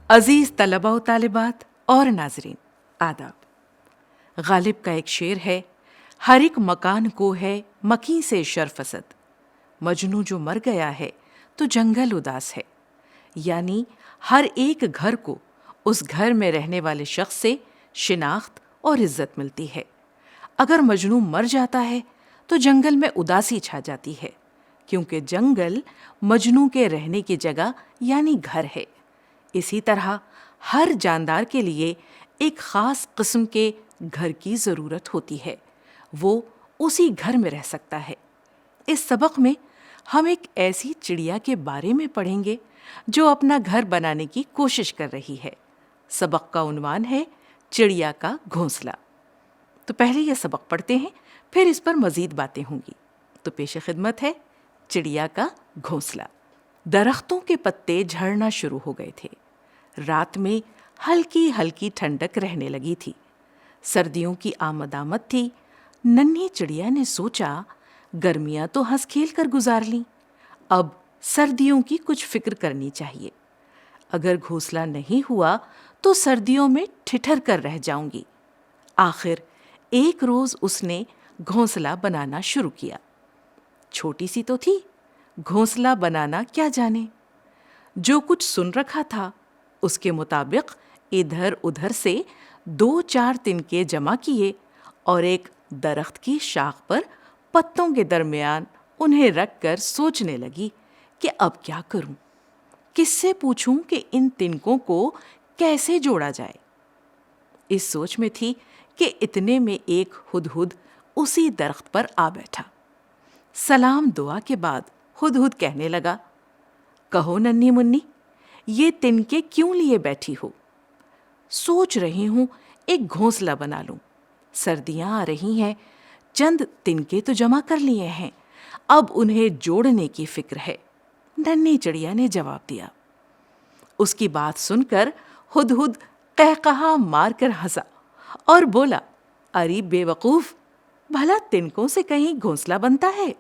عزیز طلباء و طالبات اور ناظرین، آداب۔ غالب کا ایک شعر ہے، ہر ایک مکان کو ہے مکی سے شرفسد، مجنوں جو مر گیا ہے تو جنگل اداس ہے۔ یعنی ہر ایک گھر کو اس گھر میں رہنے والے شخص سے شناخت اور عزت ملتی ہے۔ اگر مجنوں مر جاتا ہے تو جنگل میں اداسی چھا جاتی ہے، کیونکہ جنگل مجنوں کے رہنے کی جگہ یعنی گھر ہے۔ اسی طرح ہر جاندار کے لیے ایک خاص قسم کے گھر کی ضرورت ہوتی ہے، وہ اسی گھر میں رہ سکتا ہے۔ اس سبق میں ہم ایک ایسی چڑیا کے بارے میں پڑھیں گے جو اپنا گھر بنانے کی کوشش کر رہی ہے۔ سبق کا عنوان ہے چڑیا کا گھونسلہ۔ تو پہلے یہ سبق پڑھتے ہیں، پھر اس پر مزید باتیں ہوں گی۔ تو پیش خدمت ہے چڑیا کا گھونسلہ۔ درختوں کے پتے جھڑنا شروع ہو گئے تھے۔ رات میں ہلکی ہلکی ٹھنڈک رہنے لگی تھی۔ سردیوں کی آمد تھی۔ ننھی چڑیا نے سوچا گرمیاں تو ہنس کھیل کر گزار لیں، اب سردیوں کی کچھ فکر کرنی چاہیے۔ اگر گھونسلہ نہیں ہوا تو سردیوں میں ٹھٹھر کر رہ جاؤں گی۔ آخر ایک روز اس نے گھونسلہ بنانا شروع کیا۔ چھوٹی سی تو تھی، گھونسلہ بنانا کیا جانے۔ جو کچھ سن رکھا تھا اس کے مطابق ادھر ادھر سے 2-4 تنکے جمع کیے اور ایک درخت کی شاخ پر پتوں کے درمیان انہیں رکھ کر سوچنے لگی کہ اب کیا کروں، کس سے پوچھوں کہ ان تنکوں کو کیسے جوڑا جائے۔ اس سوچ میں تھی کہ اتنے میں ایک ہدہد اسی درخت پر آ بیٹھا۔ سلام دعا کے بعد ہدہد کہنے لگا، کہو ننھی منی، یہ تنکے کیوں لیے بیٹھی ہو؟ سوچ رہی ہوں ایک گھونسلہ بنا لوں، سردیاں آ رہی ہیں، چند تنکے تو جمع کر لیے ہیں، اب انہیں جوڑنے کی فکر ہے۔ ننھی چڑیا نے جواب دیا۔ اس کی بات سن کر ہدہد قہقہا مار کر ہنسا اور بولا، اری بے وقوف، بھلا تنکوں سے کہیں گھونسلہ بنتا ہے؟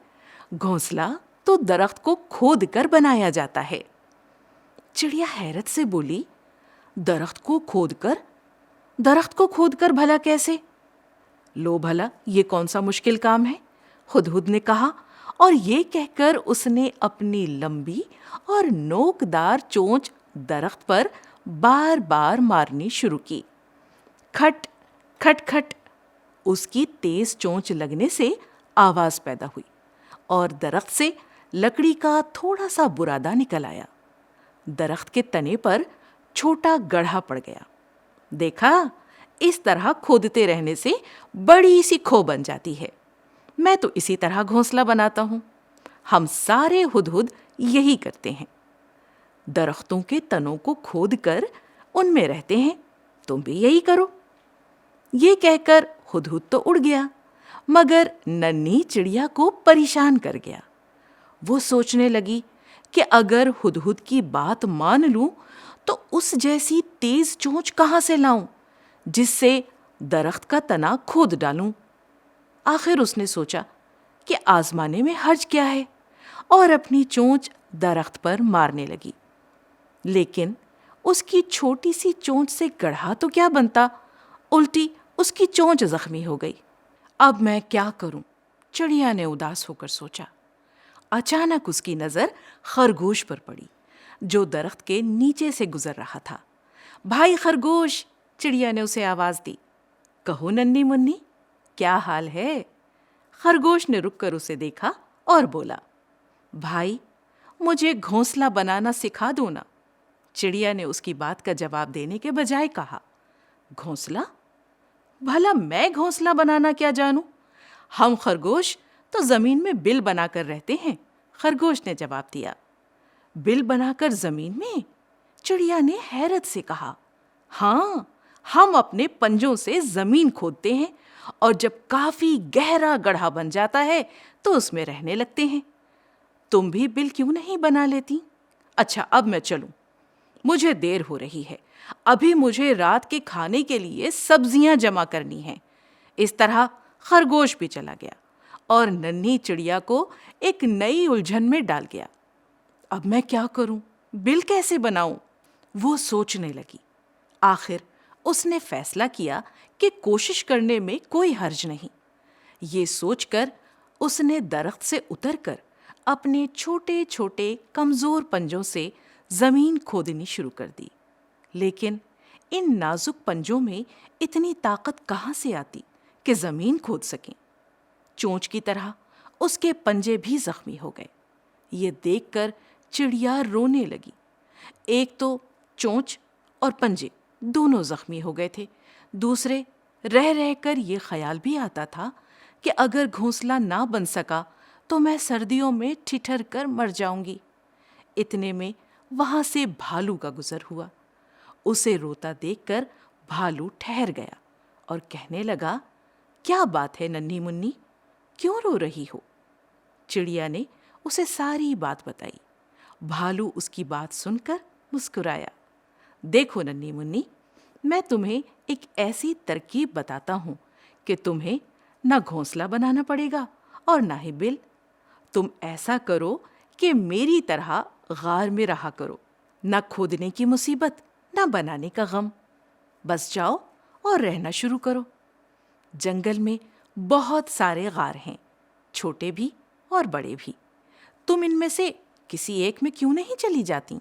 گھونسلہ تو درخت کو کھود کر بنایا جاتا ہے۔ چڑیا حیرت سے بولی، درخت کو کھود کر؟ درخت کو کھود کر بھلا کیسے؟ لو بھلا یہ کون سا مشکل کام ہے؟ ہدہد نے کہا، اور یہ کہہ کر اس نے اپنی لمبی اور نوکدار چونچ درخت پر بار بار مارنی شروع کی۔ کھٹ کھٹ کھٹ، اس کی تیز چونچ لگنے سے آواز پیدا ہوئی اور درخت سے لکڑی کا تھوڑا سا برادہ نکل آیا۔ درخت کے تنے پر چھوٹا گڑھا پڑ گیا۔ دیکھا، اس طرح کھودتے رہنے سے بڑی سی کھو بن جاتی ہے۔ میں تو اسی طرح گھونسلہ بناتا ہوں۔ ہم سارے ہدہد یہی کرتے ہیں، درختوں کے تنوں کو کھود کر ان میں رہتے ہیں۔ تم بھی یہی کرو۔ یہ کہہ کر ہدہد تو اڑ گیا، مگر ننھی چڑیا کو پریشان کر گیا۔ وہ سوچنے لگی کہ اگر ہدہد کی بات مان لوں تو اس جیسی تیز چونچ کہاں سے لاؤں جس سے درخت کا تنا کھود ڈالوں۔ آخر اس نے سوچا کہ آزمانے میں حرج کیا ہے، اور اپنی چونچ درخت پر مارنے لگی۔ لیکن اس کی چھوٹی سی چونچ سے گڑھا تو کیا بنتا، الٹی اس کی چونچ زخمی ہو گئی۔ اب میں کیا کروں؟ چڑیا نے اداس ہو کر سوچا۔ اچانک اس کی نظر خرگوش پر پڑی جو درخت کے نیچے سے گزر رہا تھا۔ بھائی خرگوش، چڑیا نے اسے آواز دی۔ کہو ننھی منی، کیا حال ہے؟ خرگوش نے رک کر اسے دیکھا اور بولا، بھائی مجھے گھونسلہ بنانا سکھا دو نا۔ چڑیا نے اس کی بات کا جواب دینے کے بجائے کہا، گھونسلہ؟ بھلا میں گھونسلہ بنانا کیا جانوں؟ ہم خرگوش تو زمین میں بل بنا کر رہتے ہیں۔ خرگوش نے جواب دیا۔ بل بنا کر زمین میں؟ چڑیا نے حیرت سے کہا، ہاں، ہم اپنے پنجوں سے زمین کھودتے ہیں اور جب کافی گہرا گڑھا بن جاتا ہے تو اس میں رہنے لگتے ہیں۔ تم بھی بل کیوں نہیں بنا لیتی؟ اچھا اب میں چلوں، مجھے دیر ہو رہی ہے، ابھی مجھے رات کے کھانے کے لیے سبزیاں جمع کرنی ہیں۔ اس طرح خرگوش بھی چلا گیا اور ننھی چڑیا کو ایک نئی الجھن میں ڈال گیا۔ اب میں کیا کروں؟ بل کیسے بناؤں؟ وہ سوچنے لگی۔ آخر اس نے فیصلہ کیا کہ کوشش کرنے میں کوئی حرج نہیں۔ یہ سوچ کر اس نے درخت سے اتر کر اپنے چھوٹے چھوٹے کمزور پنجوں سے زمین کھودنی شروع کر دی۔ لیکن ان نازک پنجوں میں اتنی طاقت کہاں سے آتی کہ زمین کھود سکیں؟ چونچ کی طرح اس کے پنجے بھی زخمی ہو گئے۔ یہ دیکھ کر چڑیا رونے لگی۔ ایک تو چونچ اور پنجے دونوں زخمی ہو گئے تھے، دوسرے رہ رہ کر یہ خیال بھی آتا تھا کہ اگر گھونسلہ نہ بن سکا تو میں سردیوں میں ٹھٹھر کر مر جاؤں گی۔ اتنے میں وہاں سے بھالو کا گزر ہوا۔ اسے روتا دیکھ کر بھالو ٹھہر گیا اور کہنے لگا، کیا بات ہے ننھی منی، کیوں رو رہی ہو؟ چڑیا نے اسے ساری بات بتائی۔ بھالو اس کی بات سن کر مسکرایا۔ دیکھو ننھی منی، میں تمہیں ایک ایسی ترکیب بتاتا ہوں کہ تمہیں نہ گھونسلہ بنانا پڑے گا اور نہ ہی بل۔ تم ایسا کرو کہ میری طرح غار میں رہا کرو، نہ کھودنے کی مصیبت نہ بنانے کا غم۔ بس جاؤ اور رہنا شروع کرو۔ جنگل میں بہت سارے غار ہیں، چھوٹے بھی اور بڑے بھی۔ تم ان میں سے کسی ایک میں کیوں نہیں چلی جاتی؟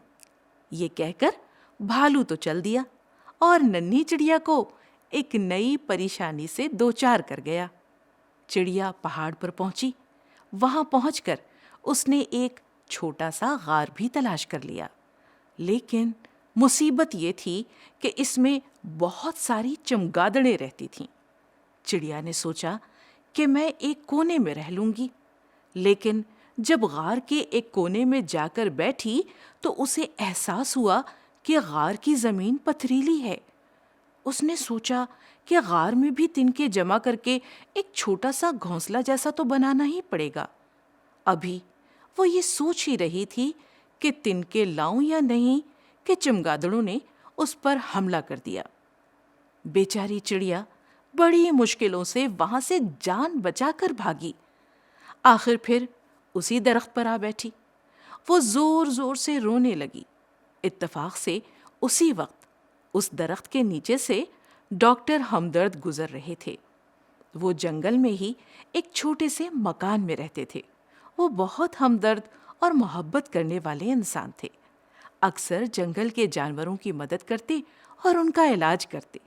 یہ کہہ کر بھالو تو چل دیا اور ننھی چڑیا کو ایک نئی پریشانی سے دوچار کر گیا۔ چڑیا پہاڑ پر پہنچی۔ وہاں پہنچ کر اس نے ایک چھوٹا سا غار بھی تلاش کر لیا، لیکن مصیبت یہ تھی کہ اس میں بہت ساری چمگادڑیں رہتی تھیں۔ چڑیا نے سوچا کہ میں ایک کونے میں رہ لوں گی، لیکن جب غار کے ایک کونے میں جا کر بیٹھی تو اسے احساس ہوا کہ غار کی زمین پتھریلی ہے۔ اس نے سوچا کہ غار میں بھی تنکے جمع کر کے ایک چھوٹا سا گھونسلہ جیسا تو بنانا ہی پڑے گا۔ ابھی وہ یہ سوچ ہی رہی تھی کہ تنکے لاؤں یا نہیں کہ چمگادڑوں نے اس پر حملہ کر دیا۔ بیچاری چڑیا بڑی مشکلوں سے وہاں سے جان بچا کر بھاگی۔ آخر پھر اسی درخت پر آ بیٹھی۔ وہ زور زور سے رونے لگی۔ اتفاق سے اسی وقت اس درخت کے نیچے سے ڈاکٹر ہمدرد گزر رہے تھے۔ وہ جنگل میں ہی ایک چھوٹے سے مکان میں رہتے تھے۔ وہ بہت ہمدرد اور محبت کرنے والے انسان تھے۔ اکثر جنگل کے جانوروں کی مدد کرتے اور ان کا علاج کرتے۔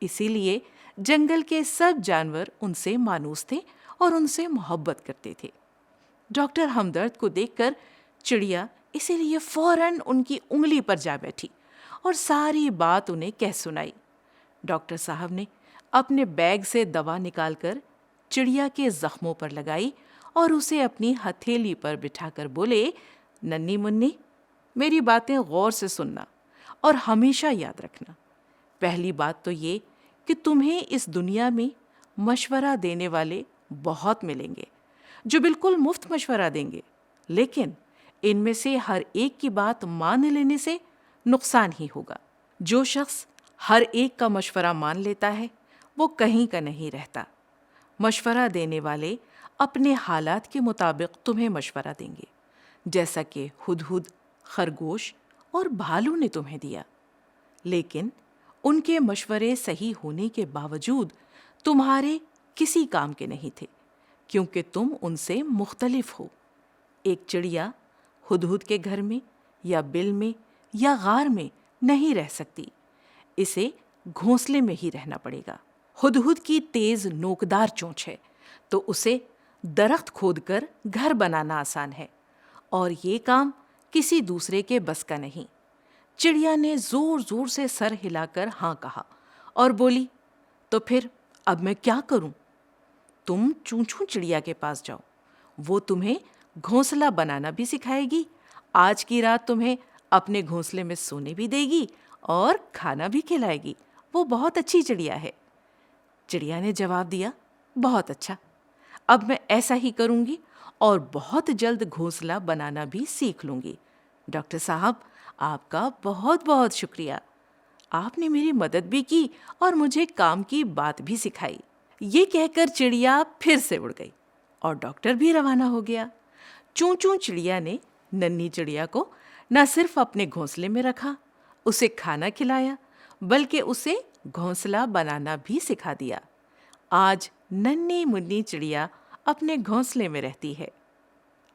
اسی لیے جنگل کے سب جانور ان سے مانوس تھے اور ان سے محبت کرتے تھے۔ ڈاکٹر ہمدرد کو دیکھ کر چڑیا اسی لیے فوراً ان کی انگلی پر جا بیٹھی اور ساری بات انہیں کہہ سنائی۔ ڈاکٹر صاحب نے اپنے بیگ سے دوا نکال کر چڑیا کے زخموں پر لگائی اور اسے اپنی ہتھیلی پر بٹھا کر بولے، ننھی منی، میری باتیں غور سے سننا اور ہمیشہ یاد رکھنا۔ پہلی بات تو یہ کہ تمہیں اس دنیا میں مشورہ دینے والے بہت ملیں گے جو بالکل مفت مشورہ دیں گے، لیکن ان میں سے ہر ایک کی بات مان لینے سے نقصان ہی ہوگا۔ جو شخص ہر ایک کا مشورہ مان لیتا ہے وہ کہیں کا نہیں رہتا۔ مشورہ دینے والے اپنے حالات کے مطابق تمہیں مشورہ دیں گے، جیسا کہ ہدہد، خرگوش اور بھالو نے تمہیں دیا، لیکن ان کے مشورے صحیح ہونے کے باوجود تمہارے کسی کام کے نہیں تھے، کیونکہ تم ان سے مختلف ہو۔ ایک چڑیا ہدہد کے گھر میں یا بل میں یا غار میں نہیں رہ سکتی، اسے گھونسلے میں ہی رہنا پڑے گا۔ ہدہد کی تیز نوکدار چونچ ہے تو اسے درخت کھود کر گھر بنانا آسان ہے، اور یہ کام کسی دوسرے کے بس کا نہیں۔ چڑیا نے زور زور سے سر ہلا کر ہاں کہا اور بولی، تو پھر اب میں کیا کروں؟ تم چونچوں چڑیا کے پاس جاؤ، وہ تمہیں گھونسلہ بنانا بھی سکھائے گی، آج کی رات تمہیں اپنے گھونسلے میں سونے بھی دے گی اور کھانا بھی کھلائے گی۔ وہ بہت اچھی چڑیا ہے۔ چڑیا نے جواب دیا، بہت اچھا، اب میں ایسا ہی کروں گی اور بہت جلد گھونسلہ بنانا بھی سیکھ لوں گی۔ ڈاکٹر صاحب، آپ کا بہت بہت شکریہ، آپ نے میری مدد بھی کی اور مجھے کام کی بات بھی سکھائی۔ یہ کہہ کر چڑیا پھر سے اڑ گئی اور ڈاکٹر بھی روانہ ہو گیا۔ چوں چوں چڑیا نے ننھی چڑیا کو نہ صرف اپنے گھونسلے میں رکھا، اسے کھانا کھلایا بلکہ اسے گھونسلہ بنانا بھی سکھا دیا۔ آج ننھی منی چڑیا اپنے گھونسلے میں رہتی ہے۔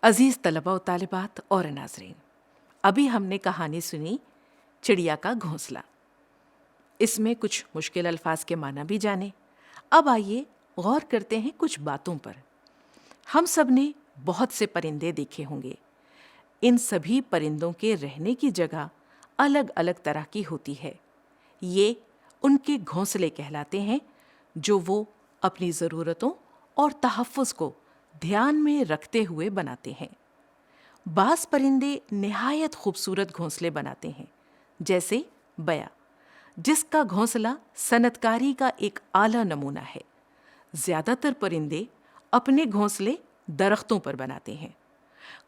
عزیز طلباء و طالبات اور ناظرین، ابھی ہم نے کہانی سنی چڑیا کا گھونسلہ۔ اس میں کچھ مشکل الفاظ کے معنی بھی جانے۔ اب آئیے غور کرتے ہیں کچھ باتوں پر۔ ہم سب نے بہت سے پرندے دیکھے ہوں گے۔ ان سبھی پرندوں کے رہنے کی جگہ الگ الگ طرح کی ہوتی ہے۔ یہ ان کے گھونسلے کہلاتے ہیں جو وہ اپنی ضرورتوں اور تحفظ کو دھیان میں رکھتے ہوئے بناتے ہیں۔ بعض پرندے نہایت خوبصورت گھونسلے بناتے ہیں، جیسے بیا، جس کا گھونسلہ صنعت کاری کا ایک اعلیٰ نمونہ ہے۔ زیادہ تر پرندے اپنے گھونسلے درختوں پر بناتے ہیں۔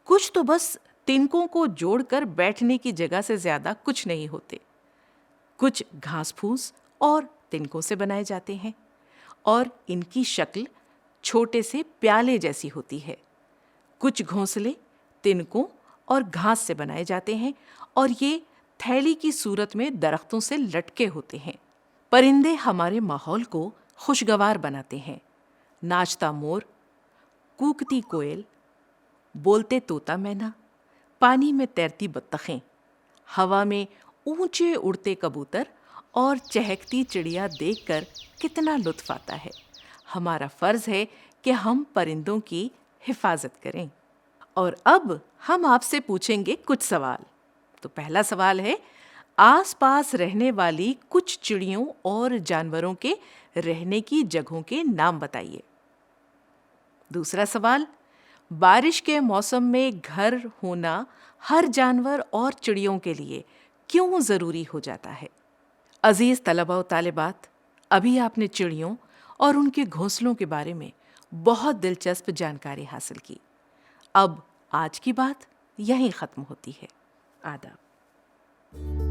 کچھ تو بس تنکوں کو جوڑ کر بیٹھنے کی جگہ سے زیادہ کچھ نہیں ہوتے۔ کچھ گھاس پھوس اور تنکوں سے بنائے جاتے ہیں، اور ان کی شکل چھوٹے سے پیالے جیسی ہوتی ہے۔ کچھ گھونسلے تنکوں اور گھاس سے بنائے جاتے ہیں، اور یہ تھیلی کی صورت میں درختوں سے لٹکے ہوتے ہیں۔ پرندے ہمارے ماحول کو خوشگوار بناتے ہیں۔ ناچتا مور، کوکتی کوئل، بولتے طوطا مینا، پانی میں تیرتی بطخیں، ہوا میں اونچے اڑتے کبوتر اور چہکتی چڑیا دیکھ کر کتنا لطف آتا ہے۔ ہمارا فرض ہے کہ ہم پرندوں کی حفاظت کریں۔ اور اب ہم آپ سے پوچھیں گے کچھ سوال۔ تو پہلا سوال ہے، آس پاس رہنے والی کچھ چڑیوں اور جانوروں کے رہنے کی جگہوں کے نام بتائیے۔ دوسرا سوال، بارش کے موسم میں گھر ہونا ہر جانور اور چڑیوں کے لیے کیوں ضروری ہو جاتا ہے؟ عزیز طلباء و طالبات، ابھی آپ نے چڑیوں اور ان کے گھونسلوں کے بارے میں بہت دلچسپ جانکاری حاصل کی۔ اب آج کی بات یہیں ختم ہوتی ہے۔ آداب۔